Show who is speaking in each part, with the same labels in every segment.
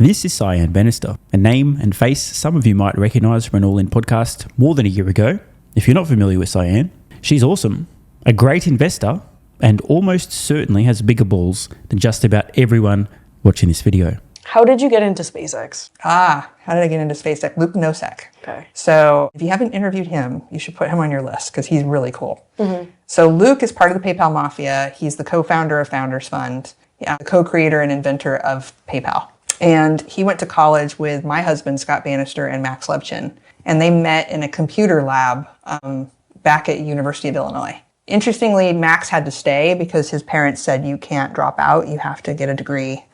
Speaker 1: This is Cyan Bannister, a name and face some of you might recognise from an All In podcast more than a year ago. If you're not familiar with Cyan, she's awesome, a great investor, and almost certainly has bigger balls than just about everyone watching this video.
Speaker 2: How did you get into SpaceX?
Speaker 3: How did I get into SpaceX? Luke Nosek.
Speaker 2: Okay.
Speaker 3: So if you haven't interviewed him, you should put him on your list because he's really cool. So Luke is part of the PayPal Mafia. He's the co-founder of Founders Fund, the co-creator and inventor of PayPal. And he went to college with my husband, Scott Bannister, and Max Levchin. And they met in a computer lab back at University of Illinois. Interestingly, Max had to stay because his parents said, you can't drop out. You have to get a degree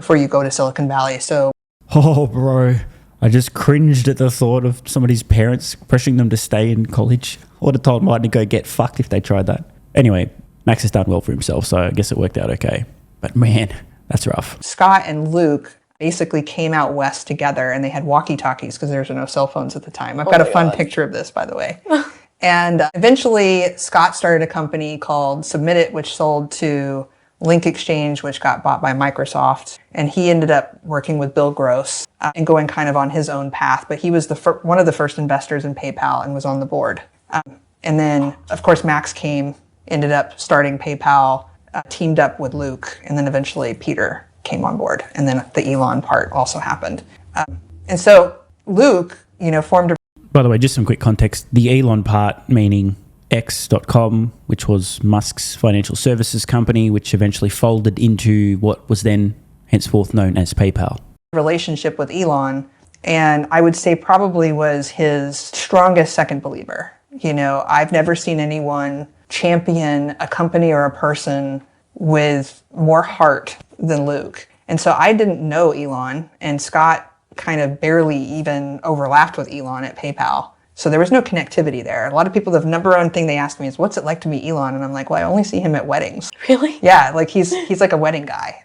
Speaker 3: before you go to Silicon Valley. So,
Speaker 1: Oh, bro. I just cringed at the thought of somebody's parents pressuring them to stay in college. I would have told Martin to go get fucked if they tried that. Anyway, Max has done well for himself, so I guess it worked out okay. But man, that's rough.
Speaker 3: Scott and Luke basically came out west together, and they had walkie-talkies because there were no cell phones at the time. I've got a fun picture of this, by the way. And eventually, Scott started a company called Submit, which sold to Link Exchange, which got bought by Microsoft. And he ended up working with Bill Gross and going kind of on his own path. But he was one of the first investors in PayPal and was on the board. And then, of course, Max ended up starting PayPal, teamed up with Luke, and then eventually Peter came on board. And then the Elon part also happened. And so Luke, formed a...
Speaker 1: By the way, just some quick context. The Elon part meaning X.com, which was Musk's financial services company, which eventually folded into what was then henceforth known as PayPal.
Speaker 3: Relationship with Elon, and I would say probably was his strongest second believer. I've never seen anyone champion a company or a person with more heart than Luke. And so I didn't know Elon, and Scott kind of barely even overlapped with Elon at PayPal. So there was no connectivity there. A lot of people, the number one thing they ask me is, what's it like to meet Elon? And I'm like, well, I only see him at weddings.
Speaker 2: Really?
Speaker 3: Yeah, like he's like a wedding guy.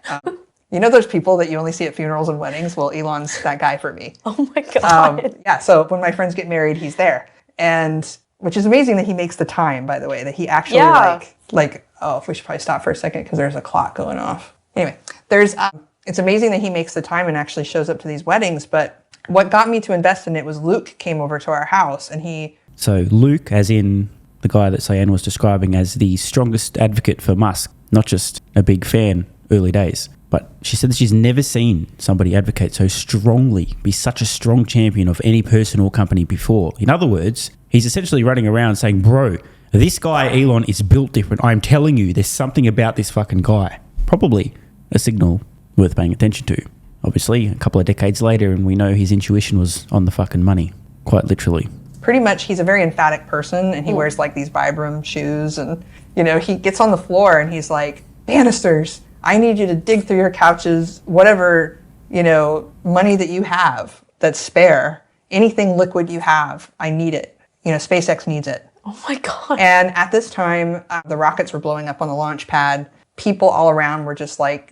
Speaker 3: Those people that you only see at funerals and weddings? Well, Elon's that guy for me.
Speaker 2: Oh my God.
Speaker 3: Yeah, so when my friends get married, he's there. And which is amazing that he makes the time, by the way, that he actually we should probably stop for a second because there's a clock going off. Anyway, it's amazing that he makes the time and actually shows up to these weddings. But what got me to invest in it was Luke came over to our house and
Speaker 1: So Luke, as in the guy that Cyan was describing as the strongest advocate for Musk, not just a big fan early days. But she said that she's never seen somebody advocate so strongly, be such a strong champion of any person or company before. In other words, he's essentially running around saying, bro, this guy Elon is built different. I'm telling you, there's something about this fucking guy. Probably a signal worth paying attention to. Obviously, a couple of decades later, and we know his intuition was on the fucking money, quite literally.
Speaker 3: Pretty much, he's a very emphatic person, and he wears like these Vibram shoes, and he gets on the floor and he's like, Bannisters, I need you to dig through your couches, whatever, money that you have that's spare, anything liquid you have, I need it. SpaceX needs it.
Speaker 2: Oh my God.
Speaker 3: And at this time, the rockets were blowing up on the launch pad. People all around were just like,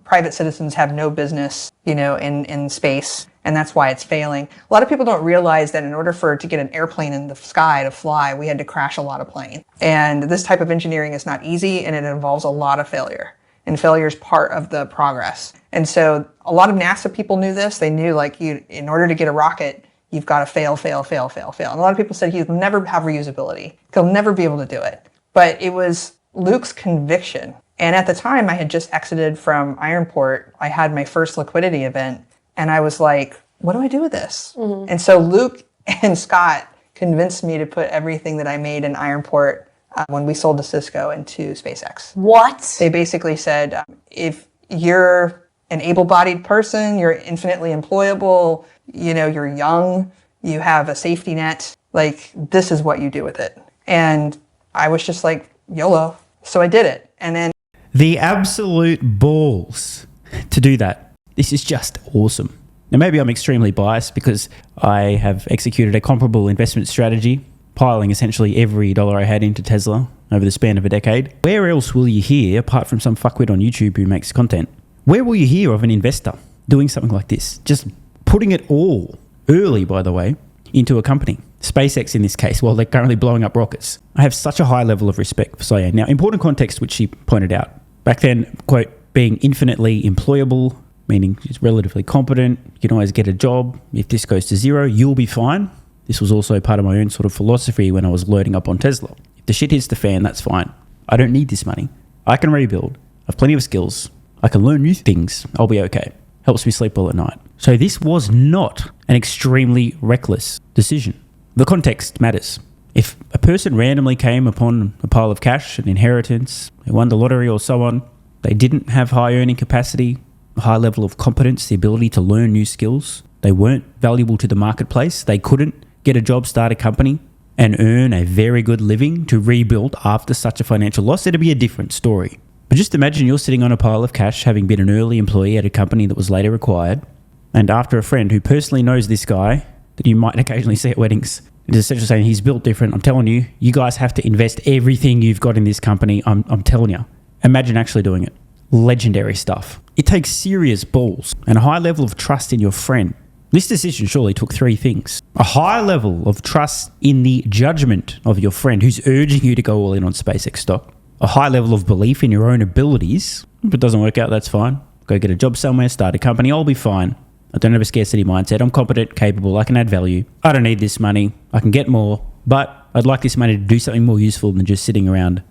Speaker 3: private citizens have no business, in space. And that's why it's failing. A lot of people don't realize that in order to get an airplane in the sky to fly, we had to crash a lot of planes. And this type of engineering is not easy, and it involves a lot of failure. And failure is part of the progress. And so a lot of NASA people knew this. They knew in order to get a rocket, you've got to fail. And a lot of people said he'll never have reusability. He'll never be able to do it. But it was Luke's conviction. And at the time, I had just exited from Ironport. I had my first liquidity event. And I was like, what do I do with this? Mm-hmm. And so Luke and Scott convinced me to put everything that I made in Ironport when we sold to Cisco into SpaceX.
Speaker 2: What?
Speaker 3: They basically said, if you're an able-bodied person, you're infinitely employable, you're young, you have a safety net, this is what you do with it. And I was just like, YOLO. So I did it. And then
Speaker 1: the absolute balls to do that. This is just awesome. Now, maybe I'm extremely biased because I have executed a comparable investment strategy, piling essentially every dollar I had into Tesla over the span of a decade. Where else will you hear, apart from some fuckwit on YouTube who makes content, where will you hear of an investor doing something like this? Just putting it all, early by the way, into a company. SpaceX in this case, while they're currently blowing up rockets. I have such a high level of respect for Cyan. Now, important context which she pointed out. Back then, quote, being infinitely employable, meaning she's relatively competent. You can always get a job. If this goes to zero, you'll be fine. This was also part of my own sort of philosophy when I was loading up on Tesla. If the shit hits the fan, that's fine. I don't need this money. I can rebuild. I have plenty of skills. I can learn new things. I'll be okay. Helps me sleep well at night. So this was not an extremely reckless decision. The context matters. If a person randomly came upon a pile of cash, an inheritance, they won the lottery or so on, they didn't have high earning capacity, a high level of competence, the ability to learn new skills, they weren't valuable to the marketplace, they couldn't get a job, start a company, and earn a very good living to rebuild after such a financial loss, it'd be a different story. But just imagine you're sitting on a pile of cash, having been an early employee at a company that was later acquired, and after a friend who personally knows this guy that you might occasionally see at weddings is essentially saying he's built different. I'm telling you, you guys have to invest everything you've got in this company. I'm telling you. Imagine actually doing it. Legendary stuff. It takes serious balls and a high level of trust in your friend. This decision surely took three things. A high level of trust in the judgment of your friend who's urging you to go all in on SpaceX stock. A high level of belief in your own abilities. If it doesn't work out, that's fine. Go get a job somewhere, start a company, I'll be fine. I don't have a scarcity mindset. I'm competent, capable, I can add value. I don't need this money. I can get more, but I'd like this money to do something more useful than just sitting around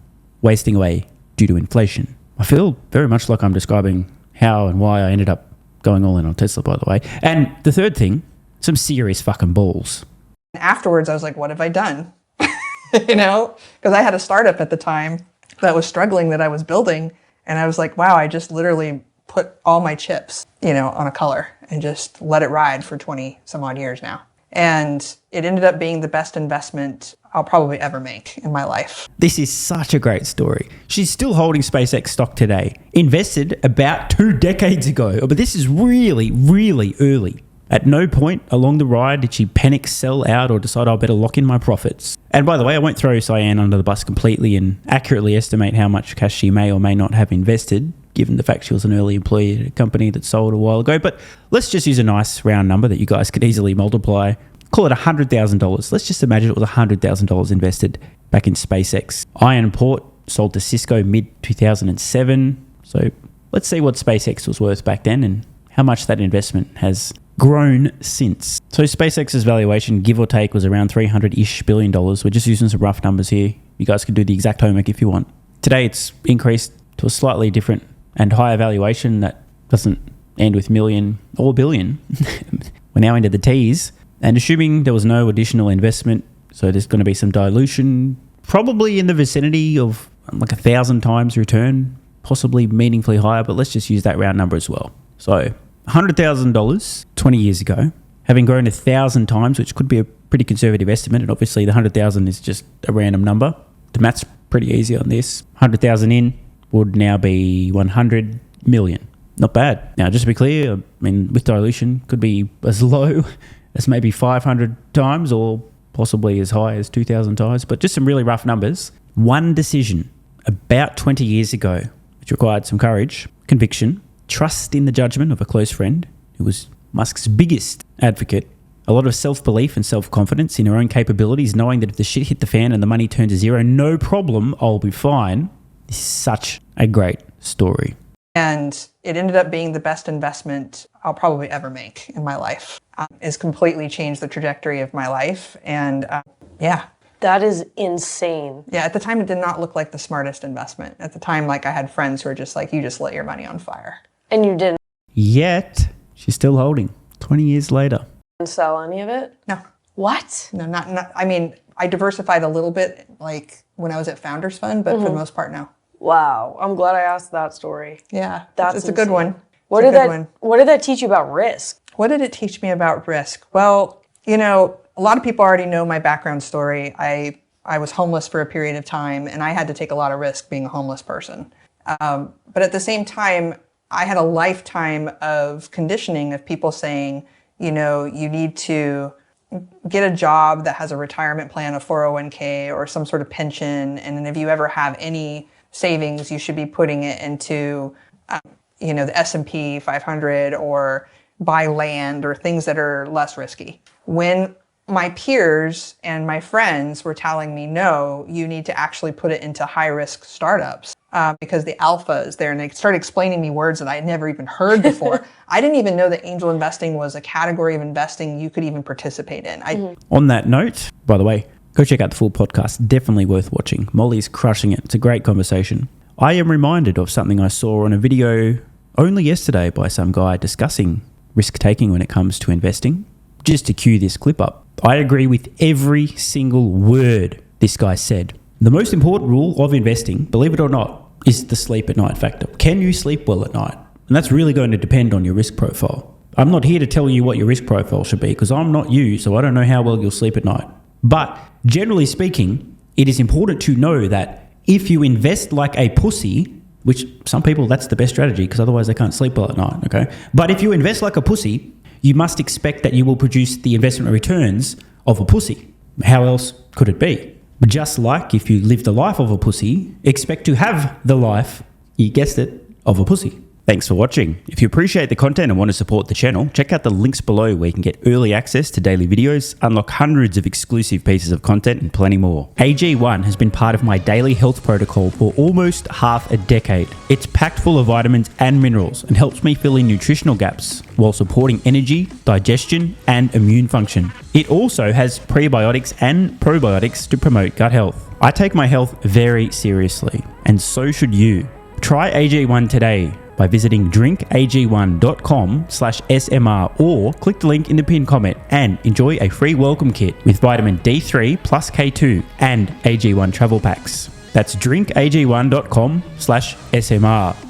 Speaker 1: wasting away due to inflation. I feel very much like I'm describing how and why I ended up going all in on Tesla, by the way. And the third thing, some serious fucking balls.
Speaker 3: Afterwards, I was like, what have I done? Because I had a startup at the time that was struggling that I was building. And I was like, wow, I just literally put all my chips, on a color and just let it ride for 20 some odd years now. And it ended up being the best investment I'll probably ever make in my life.
Speaker 1: This is such a great story. She's still holding SpaceX stock today. Invested about 2 decades ago. But this is really, really early. At no point along the ride did she panic, sell out, or decide I better lock in my profits. And by the way, I won't throw Cyan under the bus completely and accurately estimate how much cash she may or may not have invested, given the fact she was an early employee at a company that sold a while ago. But let's just use a nice round number that you guys could easily multiply. Call it $100,000. Let's just imagine it was $100,000 invested back in SpaceX. Iron Port sold to Cisco mid-2007. So let's see what SpaceX was worth back then and how much that investment has grown since. So SpaceX's valuation, give or take, was around $300-ish billion. We're just using some rough numbers here. You guys can do the exact homework if you want. Today, it's increased to a slightly different and higher valuation that doesn't end with million or billion. We're now into the T's. And assuming there was no additional investment, so there's going to be some dilution, probably in the vicinity of like 1,000 times return, possibly meaningfully higher, but let's just use that round number as well. So $100,000 20 years ago, having grown 1,000 times, which could be a pretty conservative estimate, and obviously the 100,000 is just a random number. The math's pretty easy on this. 100,000 in would now be 100 million. Not bad. Now, just to be clear, I mean, with dilution, could be as low as maybe 500 times or possibly as high as 2,000 times, but just some really rough numbers. One decision about 20 years ago, which required some courage, conviction, trust in the judgment of a close friend who was Musk's biggest advocate, a lot of self-belief and self-confidence in her own capabilities, knowing that if the shit hit the fan and the money turned to zero, no problem, I'll be fine. This is such a great story.
Speaker 3: And it ended up being the best investment I'll probably ever make in my life. It's completely changed the trajectory of my life. And yeah.
Speaker 2: That is insane.
Speaker 3: Yeah, at the time, it did not look like the smartest investment. At the time, I had friends who were just like, you just lit your money on fire.
Speaker 2: And you didn't
Speaker 1: Yet, she's still holding 20 years later.
Speaker 2: sell any of it?
Speaker 3: No.
Speaker 2: What?
Speaker 3: No, not I mean, I diversified a little bit, like when I was at Founders Fund, but for the most part, no.
Speaker 2: Wow. I'm glad I asked that story.
Speaker 3: Yeah,
Speaker 2: That's
Speaker 3: it's a good
Speaker 2: insane.
Speaker 3: one.
Speaker 2: What did that teach you about risk?
Speaker 3: What did it teach me about risk? Well, a lot of people already know my background story. I was homeless for a period of time, and I had to take a lot of risk being a homeless person. But at the same time, I had a lifetime of conditioning of people saying, you need to get a job that has a retirement plan, a 401k, or some sort of pension. And then if you ever have any savings, you should be putting it into, the S&P 500 or buy land or things that are less risky. When my peers and my friends were telling me, no, you need to actually put it into high-risk startups, because the alpha is there, and they started explaining me words that I had never even heard before. I didn't even know that angel investing was a category of investing you could even participate in.
Speaker 1: On that note, by the way, go check out the full podcast. Definitely worth watching. Molly's crushing it. It's a great conversation. I am reminded of something I saw on a video only yesterday by some guy discussing risk-taking when it comes to investing. Just to cue this clip up, I agree with every single word this guy said. The most important rule of investing, believe it or not, is the sleep at night factor. Can you sleep well at night? And that's really going to depend on your risk profile. I'm not here to tell you what your risk profile should be because I'm not you, so I don't know how well you'll sleep at night. But generally speaking, it is important to know that if you invest like a pussy, which some people, that's the best strategy because otherwise they can't sleep well at night, okay? But if you invest like a pussy, you must expect that you will produce the investment returns of a pussy. How else could it be? But just like if you live the life of a pussy, expect to have the life, you guessed it, of a pussy. Thanks for watching. If you appreciate the content and want to support the channel, check out the links below where you can get early access to daily videos, unlock hundreds of exclusive pieces of content, and plenty more. AG1 has been part of my daily health protocol for almost half a decade. It's packed full of vitamins and minerals and helps me fill in nutritional gaps while supporting energy, digestion, and immune function. It also has prebiotics and probiotics to promote gut health. I take my health very seriously, and so should you. Try AG1 today by visiting drinkag1.com/SMR or click the link in the pinned comment and enjoy a free welcome kit with vitamin D3 plus K2 and AG1 travel packs. That's drinkag1.com/SMR.